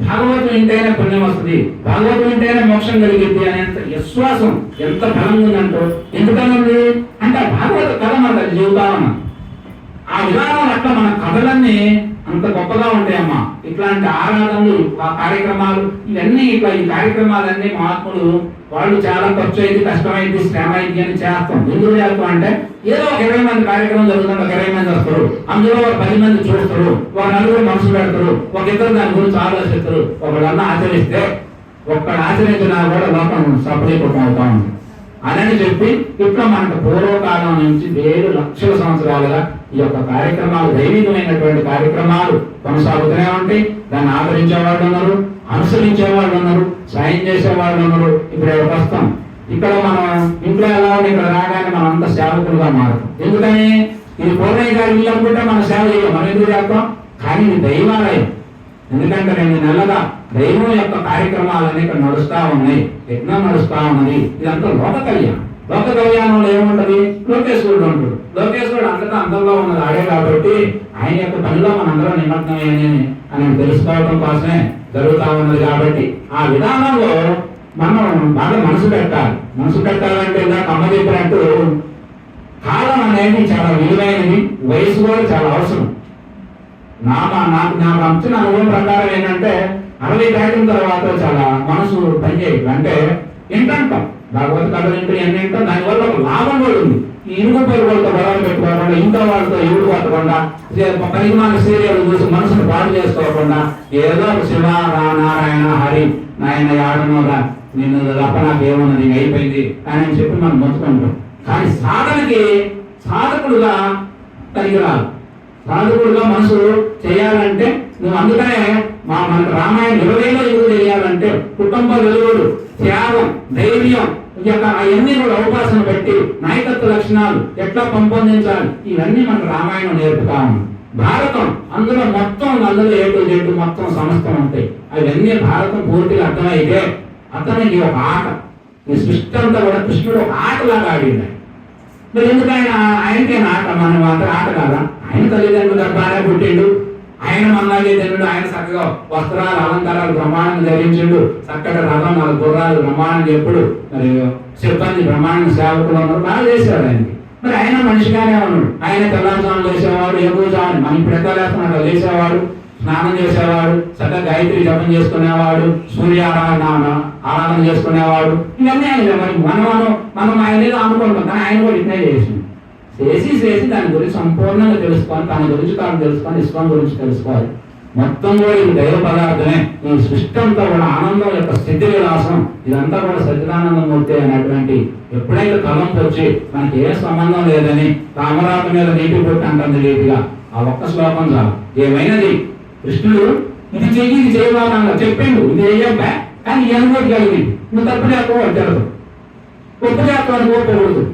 భాగవతం వింటేనే పుణ్యం వస్తుంది, భాగవతం వింటేనే మోక్షం కలిగింది అనేంత విశ్వాసం ఎంత బలంగా ఉందంటూ. ఎందుకనుంది అంటే భాగవత కథ మన జీవితాలను ఆ విధానం అట్లా మన కథలన్నీ అంత గొప్పగా ఉంటాయమ్మా. ఇట్లాంటి ఆరాధనలు, ఆ కార్యక్రమాలు, ఇవన్నీ ఇట్లా ఈ కార్యక్రమాలన్నీ మహాత్ములు వాళ్ళు చాలా ఖర్చు అయింది, కష్టమైంది, శ్రమ అయింది అని చేస్తాం. ఎందుకు చేస్తాం అంటే ఏదో ఒక 20 మంది కార్యక్రమం జరుగుతుంది, ఒక 20 మంది వస్తారు, అందులో ఒక 10 మంది చూస్తారు, ఒక 4 మనసు పెడతారు, ఒక 2 దాని గురించి ఆలోచిస్తారు. ఒకళ్ళన్నా ఆచరిస్తే ఒక్కడు ఆచరించినా కూడా లోకం సఫలీకృతం అవుతా ఉంది అని చెప్పి ఇట్లా మనకు పూర్వకాలం నుంచి 7 లక్షల సంవత్సరాలుగా ఈ యొక్క కార్యక్రమాలు, దైవికమైనటువంటి కార్యక్రమాలు కొనసాగుతూనే ఉంటాయి. దాన్ని ఆదరించే వాళ్ళు ఉన్నారు, అనుసరించే వాళ్ళు ఉన్నారు, సాయం చేసే వాళ్ళు ఉన్నారు. ఇప్పుడు ఎవరికి వస్తాం, ఇక్కడ మనం ఇంట్లో ఎలా ఉండి ఇక్కడ రాగానే మనం అంతా సేవకులుగా మారుతాం. ఎందుకని ఇది పూర్ణయ్య గారి ఇల్లు అనుకుంటే మనం సేవ చేయాలి, మనం ఎందుకు చేస్తాం? కానీ ఇది దైవాలయం. ఎందుకంటే 2 నెలలుగా దైవం యొక్క కార్యక్రమాలన్నీ ఇక్కడ నడుస్తా ఉన్నాయి, యజ్ఞం నడుస్తా ఉన్నది. ఇదంతా లోక కళ్యాణం. లోక కళ్యాణంలో ఏముంటది? లోకేశ్వరుడు ఉంటాడు. లోకేశ్వరుడు అంతటా అంతంలో ఉన్నది ఆడే కాబట్టి ఆయన యొక్క పనిలో మనందరం నిమగ్నమే అని తెలుసుకోవడం కోసమే జరుగుతా ఉన్నది. కాబట్టి ఆ విధానంలో మనం బాగా మనసు పెట్టాలంటే ఇలా అమ్మ చెప్పినట్టు కాలం అనేది చాలా విలువైనది, వయసు కూడా చాలా అవసరం. నాకు వచ్చిన అనుభవం ప్రకారం ఏంటంటే 60 దాటిన తర్వాత చాలా మనసు పనిచేయదు. అంటే ఏంటంటాం భాగవత కథలు ఏంటో ఎన్ని ఏంటో దానివల్ల ఒక లాభం కూడా ఉంది. ఈ ఇరుగు పొరుగులతో గొడవలు పెట్టుకోకుండా, ఇంట్లో వాళ్ళతో ఎవరు పట్టకుండా, పరిమాణ సీరియల్ చూసి మనసును పాడు చేసుకోకుండా, ఏదో ఒక శివ నారాయణ హరి నాయన ఆడనోగా నిన్ను తప్ప నాకు ఏమన్నది అయిపోయింది అని చెప్పి మనం మొత్తుకుంటాం. కానీ సాధకుడుగా పనికిరాదు. సాధకుడుగా మనసు చేయాలంటే నువ్వు అందుకనే మనకు రామాయణం 20లో ఎదురు చేయాలంటే కుటుంబ వెలుగుడు, త్యాగం, ధైర్యం అవన్నీ కూడా అవకాశం పెట్టి నాయకత్వ లక్షణాలు ఎట్లా పెంపొందించాలి ఇవన్నీ మనకు రామాయణం నేర్పుతా ఉంది. భారతం అందులో ఏటు మొత్తం సమస్తం ఉంటాయి. అవన్నీ భారతం పూర్తిగా అర్థమైంది ఒక ఆట. ఈ సృష్టి అంతా కూడా కృష్ణుడు ఒక ఆటలాగా ఆడింది. మరి ఎందుకైనా ఆయనకైనా ఆట మనం ఆట కాదా? ఆయన తల్లిదండ్రులు గర్భానే పుట్టిండు, ఆయన మన్నాగే తండ్రుడు, ఆయన చక్కగా వస్త్రాలు అలంకారాలు బ్రహ్మాండంగా ధరించిండు, చక్కటి రథం 4 గుర్రాలు బ్రహ్మాండంగా ఎప్పుడు మరి సిబ్బంది బ్రహ్మాండ సేవకులు ఉన్నారు, బాగా చేశాడు ఆయనకి. మరి ఆయన మనిషిగానే ఉన్నాడు. ఆయన తెల్లారుజామున లేచేవాడు, ఎగురుజామున మనం ఇప్పుడు ఎక్కడ లేస్తున్నాడు లేచేవాడు, స్నానం చేసేవాడు, చక్కగా గాయత్రి జపం చేసుకునేవాడు, ఆరాధన చేసుకునేవాడు. ఇవన్నీ ఆయన మరి మనం ఆయన ఏదో అనుకుంటాం, కానీ ఆయన కూడా ఇట్నే చేసి దాని గురించి సంపూర్ణంగా తెలుసుకొని, తన గురించి తాను తెలుసుకొని, ఇష్టం గురించి తెలుసుకోవాలి. మొత్తం కూడా ఇది దైవ పదార్థమే. ఈ సృష్టి అంతా కూడా ఆనందం యొక్క స్థితి విలాసం, ఇదంతా కూడా సచ్చిదానందమూర్తి అనేటువంటి ఎప్పుడైతే తలంపు వచ్చి మనకి ఏ సంబంధం లేదని తామరాత మీద నీటి పొట్టి అంటుంది రీతిగా ఆ ఒక్క శ్లోకం చాలు. ఏమైనది కృష్ణుడు ఇది చెయ్యి ఇది చేయబాగా చెప్పిండు, ఇది వేయబ్బా కానీ అనుకోటి కలిగింది. నువ్వు తప్పు చేస్తావు అది తెలదు, ఒప్పు చేస్తావు అనుకోకూడదు.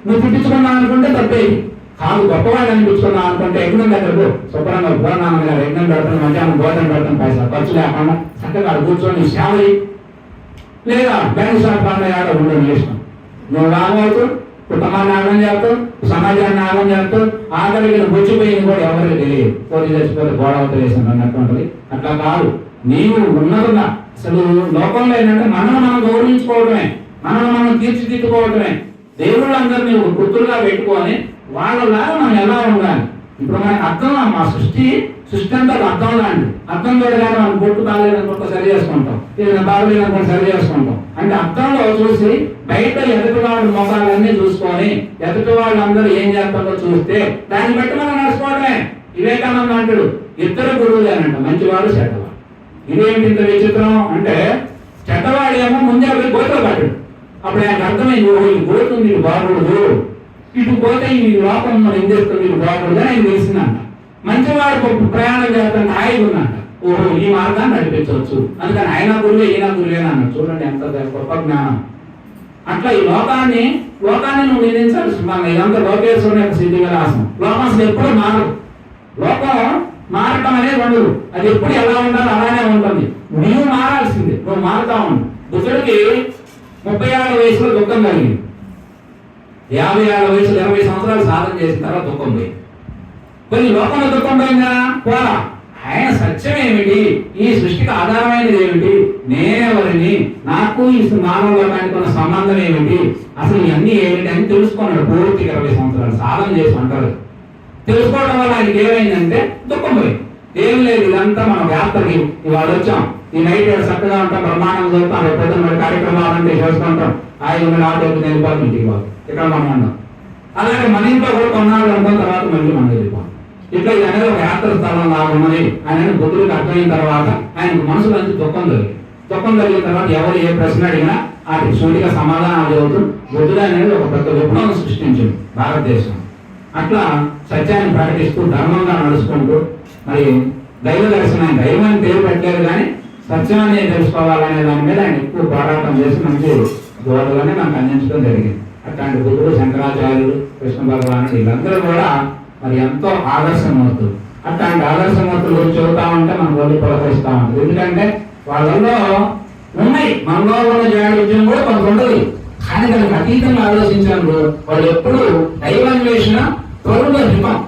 నువ్వు పుట్టించుకున్నావు అనుకుంటే తప్పేది కాదు. గొప్పవాడు అనిపించుకున్నావు అనుకుంటే ఎగ్నం దగ్గరకు శుభ్రంగా భోజనాన్ని గారు ఎగ్నం పెడతాను, మధ్యాహ్నం భోజనం పెడతాను, పైసా ఖర్చు లేకుండా చక్కగా కూర్చొని సేవలి లేదా బ్యాంక్ షాప్ ఆడ ఉండడం ఇష్టం. నువ్వు రావచ్చు, కుటుంబాన్ని ఆగం చేస్తావు, సమాజాన్ని ఆగం చేస్తావు, ఆఖరికి బొచ్చిపోయింది కూడా ఎవరికి తెలియదు. పోలీసు చచ్చిపోతే గోడవత వేసాను అన్నటువంటిది అట్లా కాదు. నీవు ఉన్నతున్నా అసలు లోకంలో ఏంటంటే మనం గౌరవించుకోవడమే, మనం తీర్చిదిద్దుకోవడమే. దేవుళ్ళందరినీ గుర్తులుగా పెట్టుకొని వాళ్ళలాగా మనం ఎలా ఉండాలి. ఇప్పుడు మనకి అర్థం, మా సృష్టి అంతా అర్థం లాంటి అర్థం చూడగానే మనం బొట్టు కాలేదనుకుంటే సరి చేసుకుంటాం, ఏదైనా బాగలేదనుకుంటే సరి చేసుకుంటాం. అంటే అర్థంలో చూసి బయట ఎదుటి వాళ్ళ మొఖాలన్నీ చూసుకొని ఎదుటి వాళ్ళందరూ ఏం చేస్తారో చూస్తే దాన్ని బట్టి మనం నడుచుకోవడమే. వివేకానంద అంటాడు, 2 గురువులేనంట, మంచివాడు చెడ్డవాడు. ఇదేంటి ఇంత విచిత్రం అంటే, చెడ్డవాడు ఏమో ముందే పోయి గోతులు పడ్డాడు. అప్పుడు ఆయనకు అర్థమైంది, ఈ గోతు మీరు బాగూడదు, ఇటు పోతే ఈ లోపం మనం ఏం చేస్తాం మీరు బాగూడదు అని ఆయన తెలిసిందంట. మంచివాడు ప్రయాణం చేస్తాను హాయిగా ఉందంట. ఓహో ఈ మార్గాన్ని నడిపించవచ్చు, అందుకని ఆయన గురువే ఈయన గురువేనా అన్నాడు. చూడండి ఎంత గొప్ప జ్ఞానం. అట్లా ఈ లోకాన్ని నువ్వు నిందించాల్సి మన ఇదంతా లోకేశ్వరుని యొక్క సిద్ధి విలాసం. లోకం అసలు ఎప్పుడు మారదు. లోకం మారటం అనేది ఉండదు, అది ఎప్పుడు ఎలా ఉండాలో అలానే ఉంటుంది. నువ్వు మారాల్సింది, నువ్వు మారుతా ఉండు. బుద్ధుడికి 36 వయసులో దుఃఖం కలిగింది. 56 వయసులో 20 సంవత్సరాలు సాధన చేసిన తర్వాత దుఃఖం పోయింది. కొన్ని లోకంలో దుఃఖం పోయిందా పోరా. ఆయన సత్యం ఏమిటి, ఈ సృష్టికి ఆధారమైనది ఏమిటి, నేనెవరిని, నాకు ఈ మానవ లోకానికి ఉన్న సంబంధం ఏమిటి, అసలు ఇవన్నీ ఏమిటి అని తెలుసుకున్నాడు. పూర్తిగా 20 సంవత్సరాలు సాధన చేసి అంటారు. తెలుసుకోవడం వల్ల ఆయనకి ఏమైందంటే దుఃఖం పోయింది. ఏం లేదు, ఇదంతా మన వ్యాప్తకి ఇవాళ వచ్చాం, ఈ నైట్ చక్కగా ఉంటాం, బ్రహ్మాండం చదువుతాం, రేపు మరి కార్యక్రమాలు అంటే చేసుకుంటాం, ఆయన ఆటోకి వెళ్ళిపోతాం ఇంటికి వాళ్ళు ఇక్కడ మనం ఉన్నాం. అలాగే మన ఇంట్లో కూడా కొన్నాళ్ళు అనుకున్న తర్వాత మళ్ళీ మనం వెళ్ళిపోతాం. ఇట్లా ఇది అనేది ఒక యాత్ర స్థలం లాగా ఉన్నది ఆయన బుద్ధుడికి అర్థమైన తర్వాత ఆయనకు మనసులో నుంచి దుఃఖం కలిగిన తర్వాత ఎవరు ఏ ప్రశ్న అడిగినా వాటికి సూటిగా సమాధానాలు చెబుతూ బుద్ధుడు అనేది ఒక పెద్ద విప్లవం సృష్టించింది భారతదేశం. అట్లా సత్యాన్ని ప్రకటిస్తూ ధర్మంగా నడుచుకుంటూ మరి దైవ దర్శనం, దైవాన్ని పేరు పెట్టలేదు కానీ సత్యం అనేది తెలుసుకోవాలనే దాని మీద ఆయన ఎక్కువ పోరాటం చేసి మంచి బోధలని మనకు అందించడం జరిగింది. అట్లాంటి బుద్ధుడు, శంకరాచార్యులు, కృష్ణ భగవానుడు వీళ్ళందరూ కూడా మరి ఎంతో ఆదర్శమవుతుంది. అట్లాంటి ఆదర్శమూర్తుల గురించి చెబుతా ఉంటే మనం ఒళ్ళు పులకరిస్తూ ఉంటుంది. ఎందుకంటే వాళ్ళలో ఉన్నాయి, మనలో ఉన్న జాగ్రత్తం కూడా కొంత ఉండదు, కానీ దానికి అతీతంగా ఆలోచించినప్పుడు వాళ్ళు ఎప్పుడు దైవాన్వేషణ, పరుల హిమం,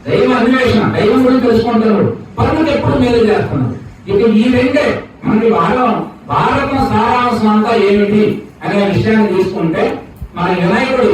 దైవ అన్వేషణ, దైవం గురించి తెలుసుకుంటున్నాడు, పరులకు ఎప్పుడు మేలు చేస్తున్నాడు. ఇక ఈ రెండే మనకి భారతం సారాంశం అంతా ఏమిటి అనే విషయాన్ని తీసుకుంటే మన వినాయకుడు